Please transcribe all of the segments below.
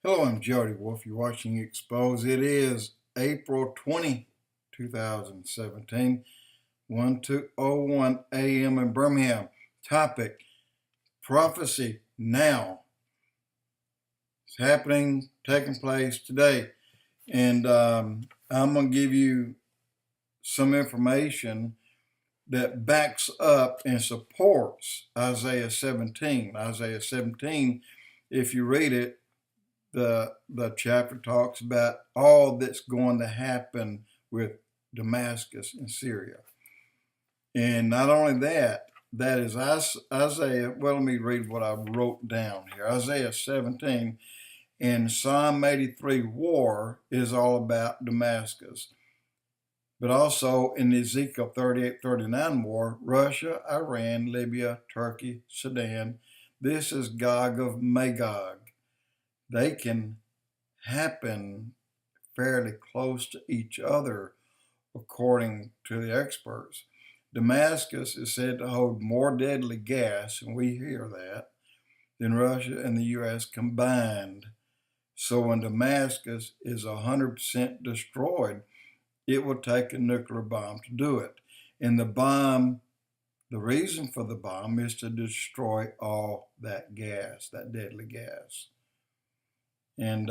Hello, I'm Jody Wolf. You're watching Expoz. It is April 20, 2017, 12:01 a.m. in Birmingham. Topic, prophecy now. It's happening, taking place today. And I'm going to give you some information that backs up and supports Isaiah 17. Isaiah 17, if you read it, the chapter talks about all that's going to happen with Damascus and Syria. And not only that, that is Isaiah, well, let me read what I wrote down here. Isaiah 17 and Psalm 83 war is all about Damascus. But also in Ezekiel 38-39 war, Russia, Iran, Libya, Turkey, Sudan, this is Gog of Magog. They can happen fairly close to each other, according to the experts. Damascus is said to hold more deadly gas, and we hear that, than Russia and the U.S. combined. So when Damascus is 100% destroyed, it will take a nuclear bomb to do it. And the reason for the bomb is to destroy all that gas, that deadly gas. And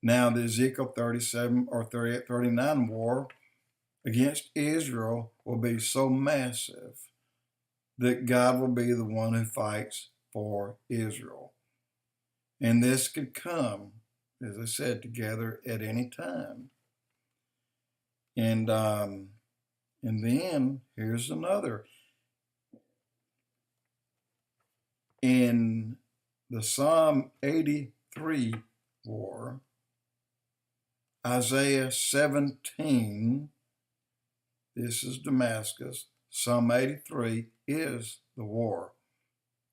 now the Ezekiel 37 or 38-39 war against Israel will be so massive that God will be the one who fights for Israel. And this could come, as I said, together at any time. And then here's another. In the Psalm 83 war, Isaiah 17, this is Damascus. Psalm 83 is the war,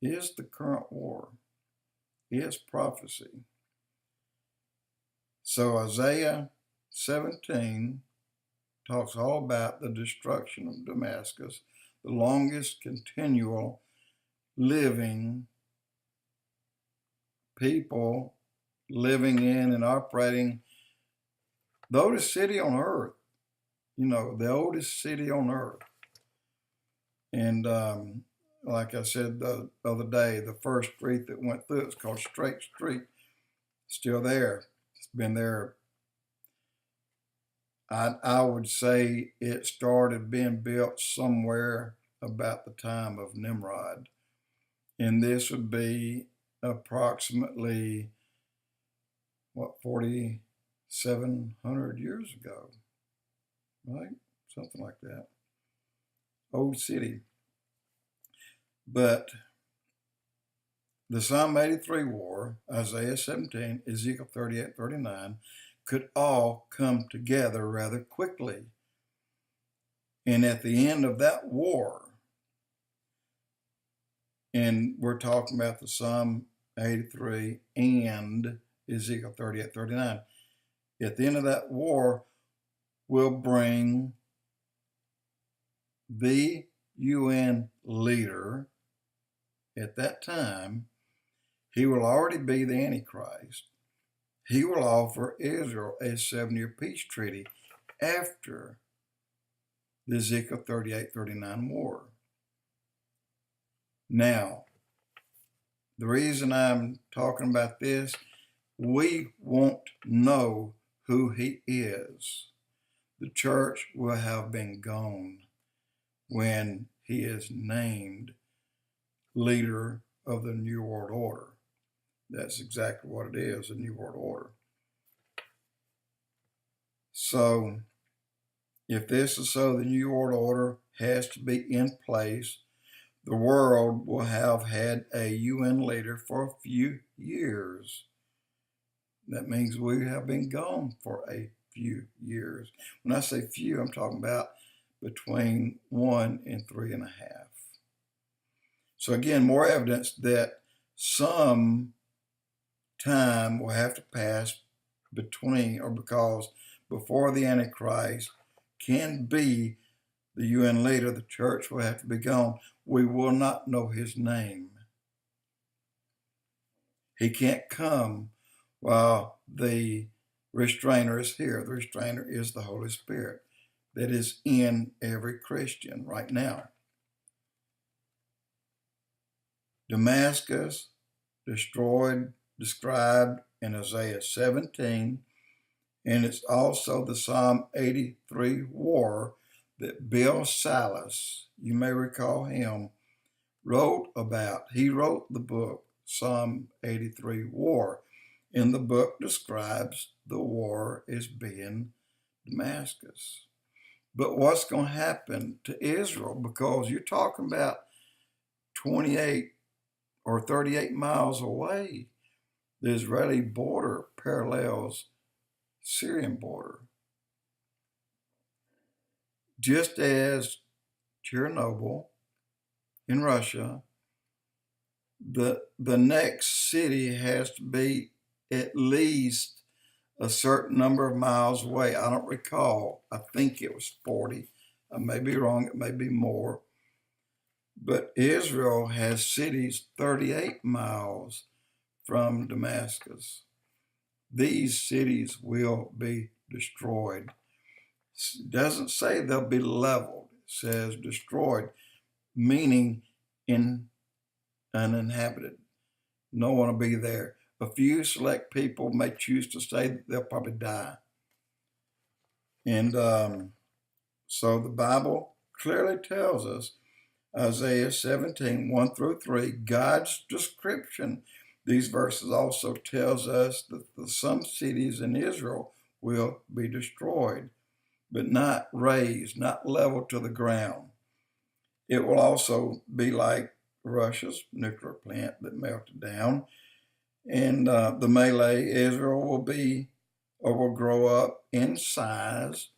is the current war, is prophecy. So Isaiah 17 talks all about the destruction of Damascus, the longest continual living people living in and operating the oldest city on earth, the oldest city on earth. And like I said the other day, the first street that went through, it's called Straight Street, still there. It's been there. I would say it started being built somewhere about the time of Nimrod. And this would be approximately, 4,700 years ago, right? Something like that. Old city. But the Psalm 83 war, Isaiah 17, Ezekiel 38-39, could all come together rather quickly. And at the end of that war, and we're talking about the Psalm 83 and Ezekiel 38-39, at the end of that war will bring the UN leader at that time. He will already be the Antichrist. He will offer Israel a 7-year peace treaty after the Ezekiel 38-39 war. Now, the reason I'm talking about this, we won't know who he is. The church will have been gone when he is named leader of the New World Order. That's exactly what it is, the New World Order. So, if this is so, the New World Order has to be in place. The world will have had a UN leader for a few years. That means we have been gone for a few years. When I say few, I'm talking about between 1 and 3.5. So again, more evidence that some time will have to pass because before the Antichrist can be the UN leader, the church will have to be gone. We will not know his name. He can't come while the restrainer is here. The restrainer is the Holy Spirit that is in every Christian right now. Damascus, destroyed, described in Isaiah 17, and it's also the Psalm 83 war that Bill Silas, you may recall him, wrote about. He wrote the book, Psalm 83 War, and the book describes the war as being Damascus. But what's going to happen to Israel? Because you're talking about 28 or 38 miles away. The Israeli border parallels Syrian border. Just as Chernobyl in Russia, the next city has to be at least a certain number of miles away. I don't recall. I think it was 40. I may be wrong. It may be more. But Israel has cities 38 miles from Damascus. These cities will be destroyed. It doesn't say they'll be leveled. It says destroyed, meaning uninhabited. No one will be there. A few select people may choose to stay. They'll probably die. And so the Bible clearly tells us, Isaiah 17, 1 through 3, God's description. These verses also tells us that some cities in Israel will be destroyed, but not razed, not leveled to the ground. It will also be like Russia's nuclear plant that melted down. And the melee, Israel will be or will grow up in size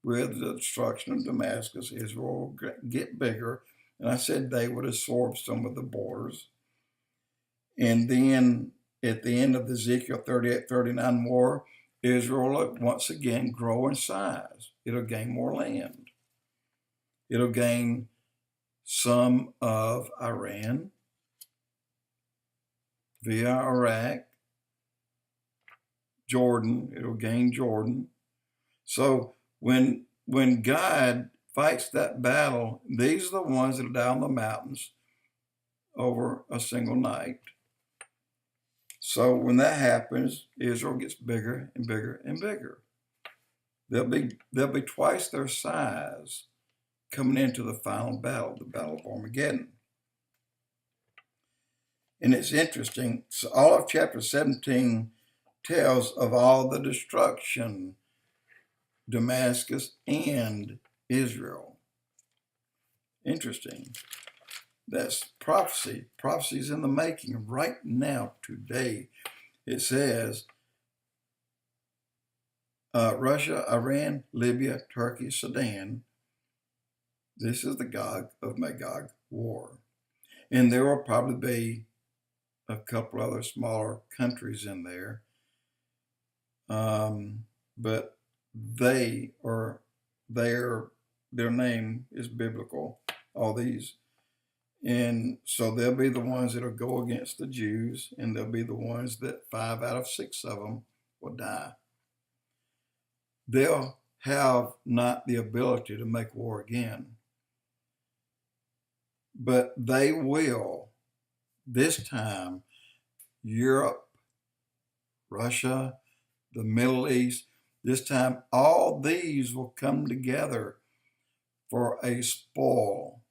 with the destruction of Damascus. Israel will get bigger. And I said they would absorb some of the borders. And then at the end of the Ezekiel 38, 39 war, Israel will once again grow in size. It'll gain more land. It'll gain some of Iran via Iraq, Jordan. It'll gain Jordan. So when God fights that battle, these are the ones that are down the mountains over a single night. So when that happens, Israel gets bigger and bigger and bigger. They'll be twice their size coming into the final battle, the Battle of Armageddon. And it's interesting. So all of chapter 17 tells of all the destruction, Damascus and Israel. Interesting. That's prophecy. Prophecy's in the making right now, today. It says Russia, Iran, Libya, Turkey, Sudan. This is the Gog of Magog war. And there will probably be a couple other smaller countries in there. But their name is biblical, all these. And so they'll be the ones that'll go against the Jews, and they'll be the ones that 5 out of 6 of them will die. They'll have not the ability to make war again, but they will, this time, Europe, Russia, the Middle East, this time all these will come together for a spoil,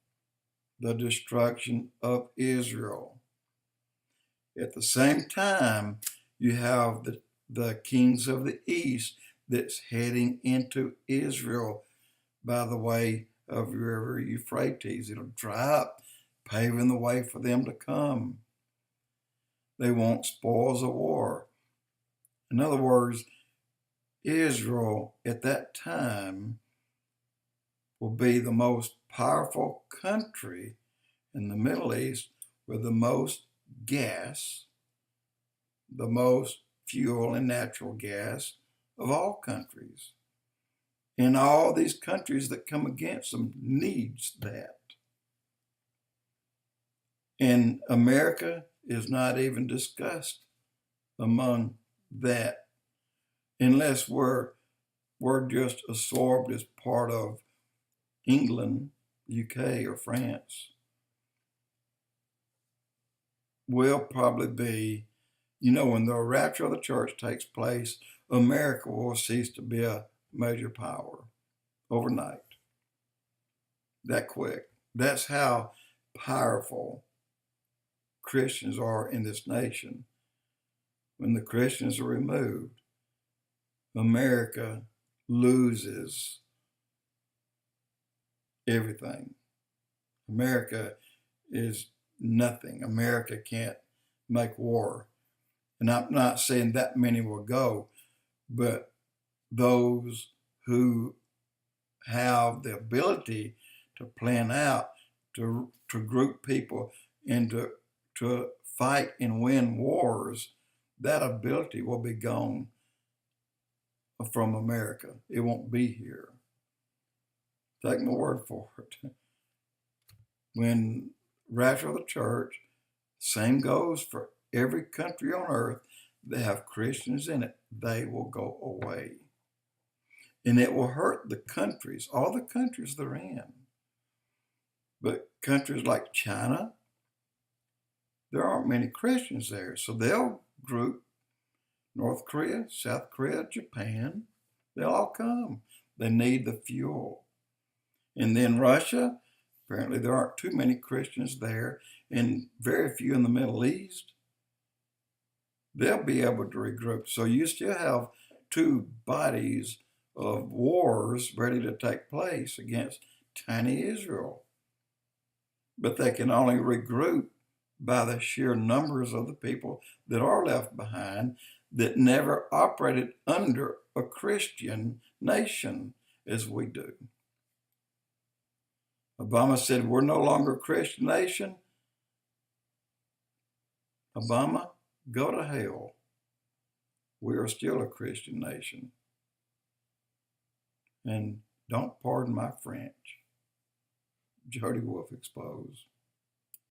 the destruction of Israel. At the same time, you have the kings of the east that's heading into Israel by the way of the river Euphrates. It'll dry up, paving the way for them to come. They want spoils of war. In other words, Israel at that time will be the most powerful country in the Middle East with the most gas, the most fuel and natural gas of all countries. And all these countries that come against them needs that. And America is not even discussed among that, unless we're just absorbed as part of England, UK, or France. Will probably be, when the rapture of the church takes place, America will cease to be a major power overnight. That quick. That's how powerful Christians are in this nation. When the Christians are removed, America loses everything. America is nothing. America can't make war. And I'm not saying that many will go, but those who have the ability to plan out, to group people and to fight and win wars, that ability will be gone from America. It won't be here. Take my word for it. When rapture of the church, same goes for every country on earth that have Christians in it, they will go away. And it will hurt the countries, all the countries they're in. But countries like China, there aren't many Christians there. So they'll group North Korea, South Korea, Japan. They'll all come. They need the fuel. And then Russia, apparently there aren't too many Christians there, and very few in the Middle East. They'll be able to regroup. So you still have two bodies of wars ready to take place against tiny Israel. But they can only regroup by the sheer numbers of the people that are left behind that never operated under a Christian nation as we do. Obama said, we're no longer a Christian nation. Obama, go to hell. We are still a Christian nation. And don't pardon my French. Jody Wolf, Expoz.